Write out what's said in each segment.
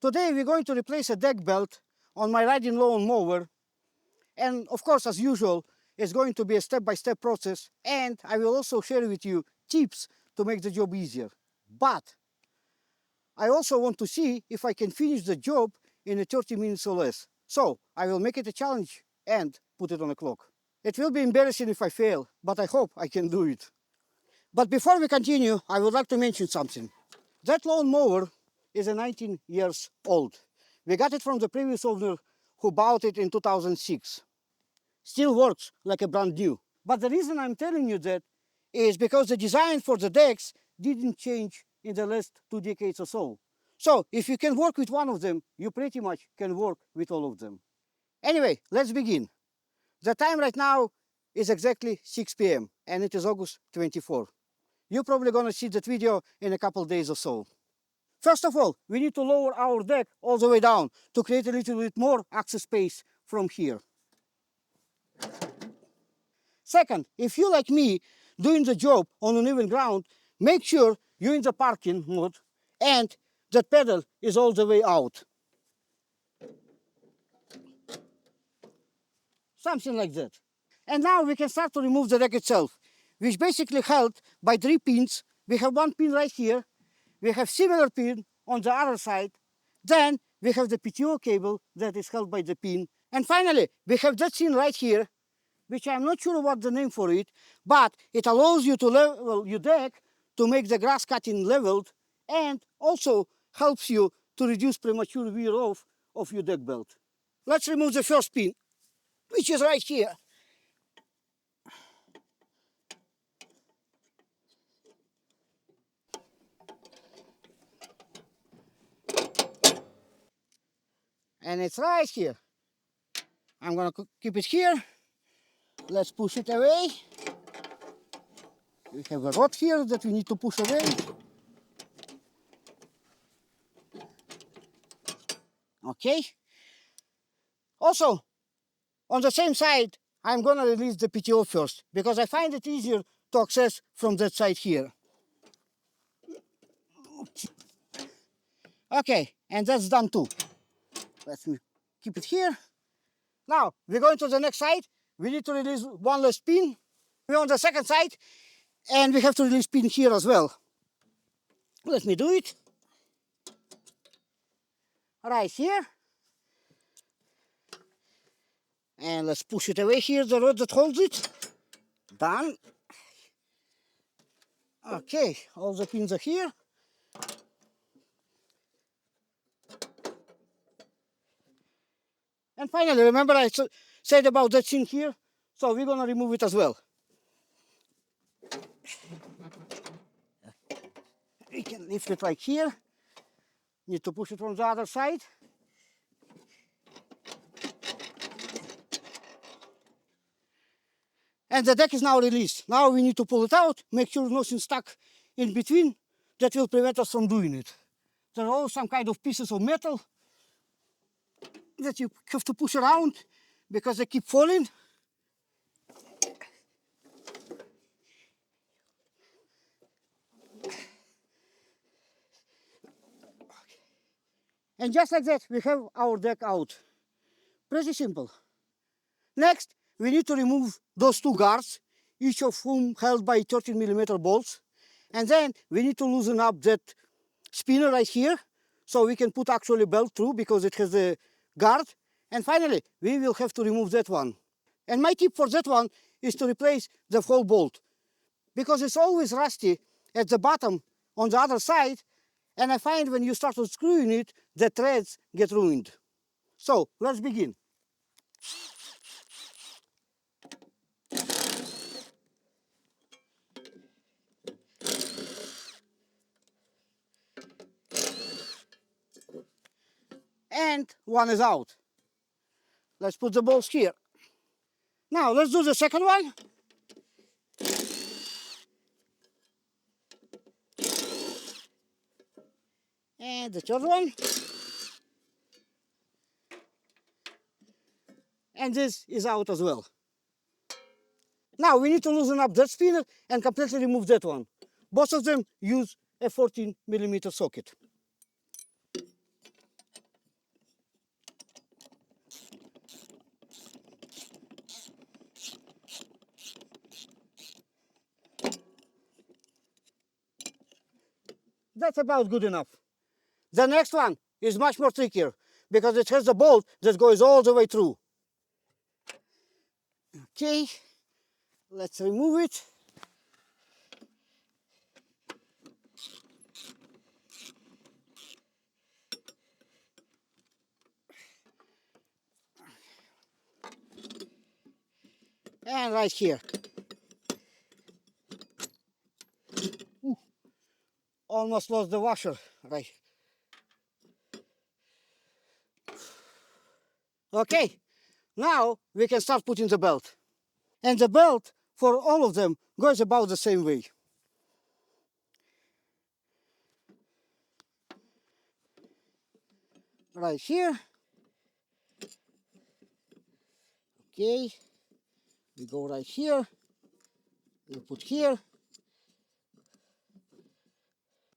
Today we're going to replace a deck belt on my riding lawn mower, and of course, as usual, it's going to be a step-by-step process, and I will also share with you tips to make the job easier. But I also want to see if I can finish the job in 30 minutes or less. So I will make it a challenge and put it on a clock. It will be embarrassing if I fail, but I hope I can do it. But before we continue, I would like to mention something. That lawn mower is 19 years old. We got it from the previous owner who bought it in 2006. Still works like a brand new. But the reason I'm telling you that is because the design for the decks didn't change in the last 2 decades or so. So if you can work with one of them, you pretty much can work with all of them. Anyway, let's begin. The time right now is exactly 6 p.m. and it is August 24. You're probably gonna see that video in a couple days or so. First of all, we need to lower our deck all the way down to create a little bit more access space from here. Second, if you like me doing the job on uneven ground, make sure you're in the parking mode and the pedal is all the way out. Something like that. And now we can start to remove the deck itself, which basically held by 3 pins. We have 1 pin right here. We have similar pin on the other side. Then we have the PTO cable that is held by the pin. And finally, we have that thing right here, which I'm not sure what the name for it, but it allows you to level your deck to make the grass cutting leveled and also helps you to reduce premature wear off of your deck belt. Let's remove the first pin, which is right here. And it's right here. I'm gonna keep it here. Let's push it away. We have a rod here that we need to push away. Okay. Also, on the same side, I'm gonna release the PTO first because I find it easier to access from that side here. Okay, and that's done too. Let me keep it here. Now, we're going to the next side. We need to release one less pin. We're on the second side, and we have to release pin here as well. Let me do it. Right here. And let's push it away here, the rod that holds it. Done. Okay, all the pins are here. And finally, remember I said about that thing here? So we're gonna remove it as well. We can lift it like here. Need to push it from the other side. And the deck is now released. Now we need to pull it out, make sure nothing's stuck in between. That will prevent us from doing it. There are also some kind of pieces of metal that you have to push around because they keep falling. And just like that, we have our deck out. Pretty simple. Next, we need to remove those 2 guards, each of whom held by 13mm bolts. And then we need to loosen up that spinner right here, so we can put actually belt through because it has a guard. And finally, we will have to remove that one. And my tip for that one is to replace the whole bolt, because it's always rusty at the bottom on the other side, and I find when you start unscrewing it, the threads get ruined. So let's begin. And one is out. Let's put the bolts here. Now let's do the second one. And the third one. And this is out as well. Now we need to loosen up that spinner and completely remove that one. Both of them use a 14mm socket. That's about good enough. The next one is much more trickier because it has a bolt that goes all the way through. Okay, let's remove it. And right here. Ooh, almost lost the washer. Right. Okay, now we can start putting the belt. And the belt for all of them goes about the same way. Right here. Okay, we go right here. We put here.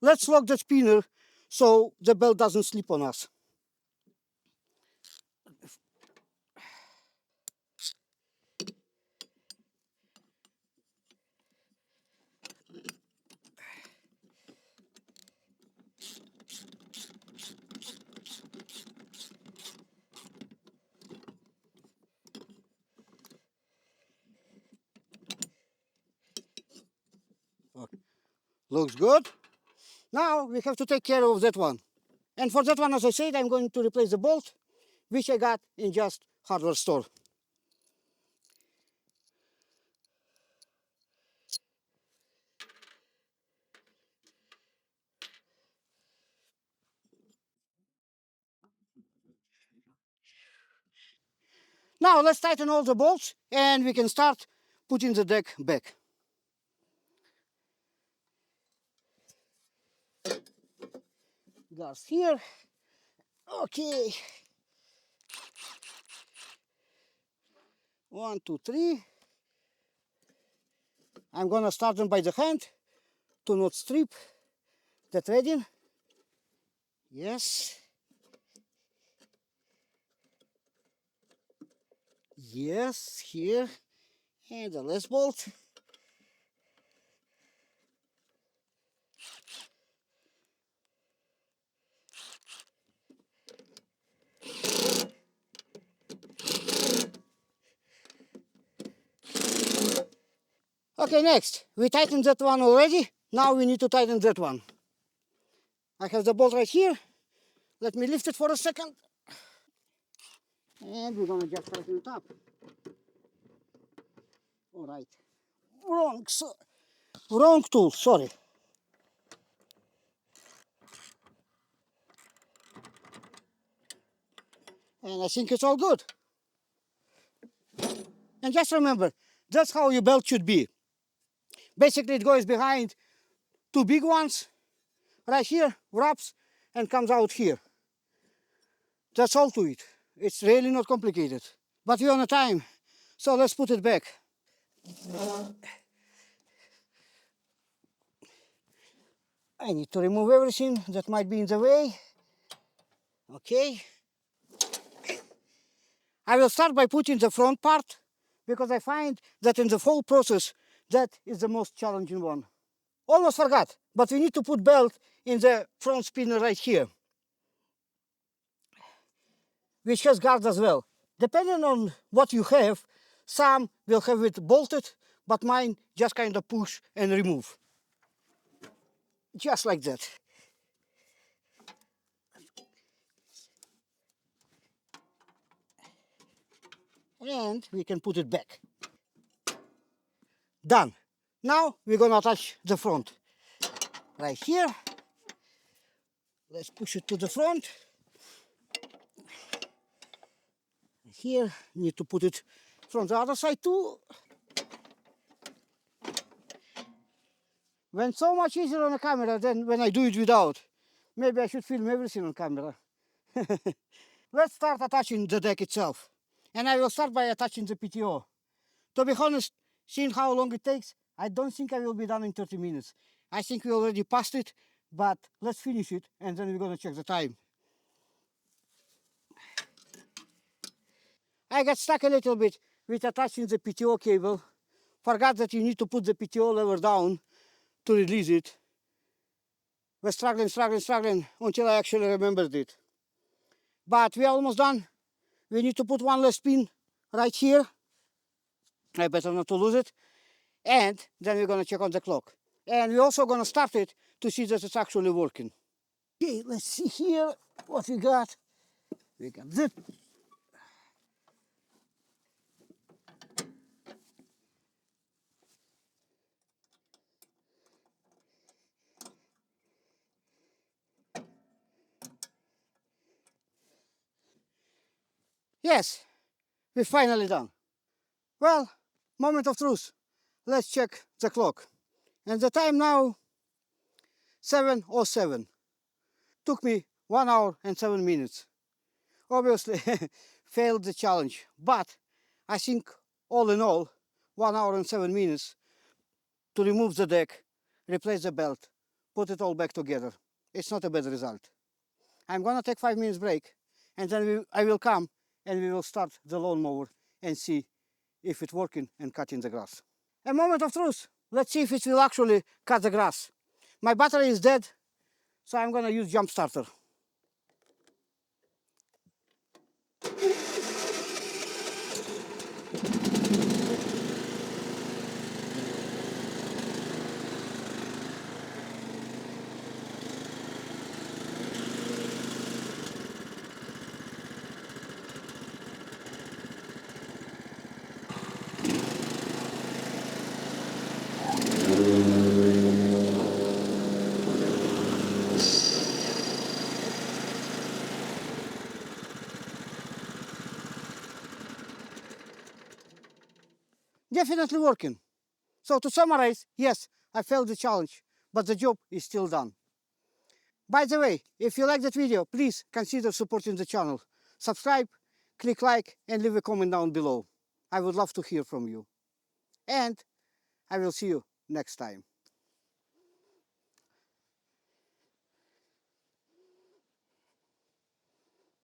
Let's lock the spinner so the belt doesn't slip on us. Okay. Looks good. Now we have to take care of that one. And for that one, as I said, I'm going to replace the bolt, which I got in just hardware store. Now let's tighten all the bolts and we can start putting the deck back. Guards here. Okay. 1, 2, 3. I'm gonna start them by the hand to not strip the threading. Yes. Yes, here. And the last bolt. Okay, next. We tightened that one already. Now we need to tighten that one. I have the bolt right here. Let me lift it for a second. And we're gonna just tighten it up. All right. Wrong tool, sorry. And I think it's all good. And just remember, that's how your belt should be. Basically, it goes behind two big ones, right here, wraps, and comes out here. That's all to it. It's really not complicated. But we're on a time, so let's put it back. I need to remove everything that might be in the way. Okay. I will start by putting the front part because I find that in the whole process, that is the most challenging one. Almost forgot, but we need to put belt in the front spinner right here, which has guards as well. Depending on what you have, some will have it bolted, but mine just kind of push and remove. Just like that. And we can put it back. Done. Now we're gonna attach the front. Right here. Let's push it to the front. Here, need to put it from the other side too. Went so much easier on the camera than when I do it without. Maybe I should film everything on camera. Let's start attaching the deck itself. And I will start by attaching the PTO. To be honest, seeing how long it takes, I don't think I will be done in 30 minutes. I think we already passed it, but let's finish it and then we're gonna check the time. I got stuck a little bit with attaching the PTO cable. Forgot that you need to put the PTO lever down to release it. were struggling until I actually remembered it. But we are almost done. We need to put one last pin right here. I better not to lose it. And then we're gonna check on the clock. And we're also gonna start it to see that it's actually working. Okay, let's see here what we got. We got this. Yes, we're finally done. Well, moment of truth. Let's check the clock. And the time now, 7:07. Took me 1 hour and 7 minutes. Obviously, failed the challenge. But I think all in all, 1 hour and 7 minutes to remove the deck, replace the belt, put it all back together. It's not a bad result. I'm gonna take 5 minutes break, and then I will come and we will start the lawnmower and see if it's working and cutting the grass. A moment of truth. Let's see if it will actually cut the grass. My battery is dead, so I'm gonna use jump starter. Definitely working. So to summarize, yes, I failed the challenge, but the job is still done. By the way, if you like that video, please consider supporting the channel. Subscribe, click like, and leave a comment down below. I would love to hear from you. And I will see you next time.